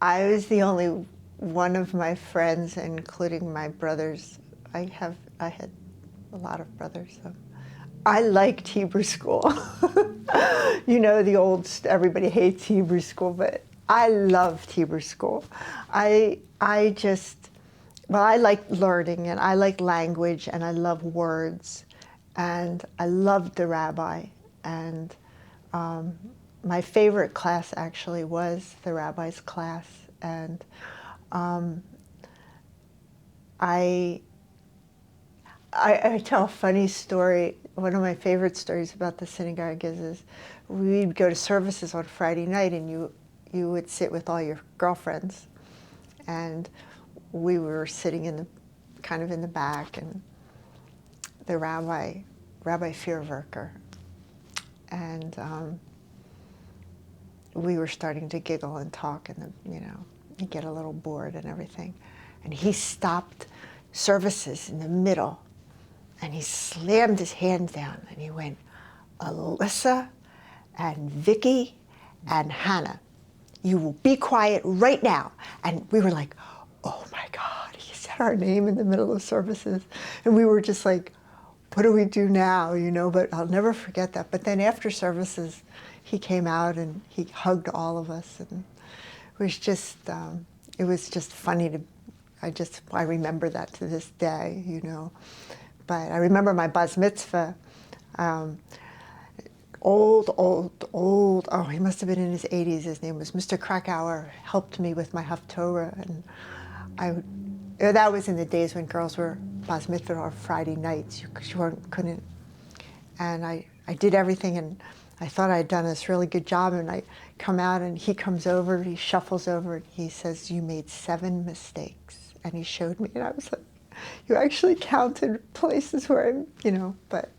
I was the only one of my friends, including my brothers. I had a lot of brothers. So. I liked Hebrew school. You know, the old, everybody hates Hebrew school, but I loved Hebrew school. I just, well, I like learning, and I like language, and I love words, and I loved the rabbi. And my favorite class actually was the rabbi's class. And I tell a funny story. One of my favorite stories about the synagogue is we'd go to services on Friday night, and you would sit with all your girlfriends, and we were sitting in the kind of in the back, and the Rabbi Fierwerker, and we were starting to giggle and talk, and you get a little bored and everything, and he stopped services in the middle. And he slammed his hands down, and he went, Elissa and Vicky and Hannah, you will be quiet right now. And we were like, oh my God, he said our name in the middle of services. And we were just like, what do we do now, But I'll never forget that. But then after services, he came out and he hugged all of us. And it was just funny I remember that to this day, But I remember my bas mitzvah, old, oh, he must have been in his 80s. His name was Mr. Krakauer, helped me with my Haftorah. And that was in the days when girls were bas mitzvah on Friday nights. You couldn't. And I did everything, and I thought I had done this really good job. And I come out, and he comes over, he shuffles over, and he says, you made 7 mistakes. And he showed me, and I was like, you actually counted places where but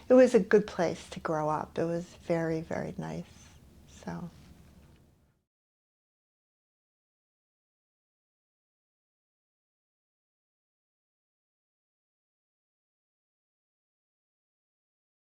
it was a good place to grow up. It was very, very nice. So.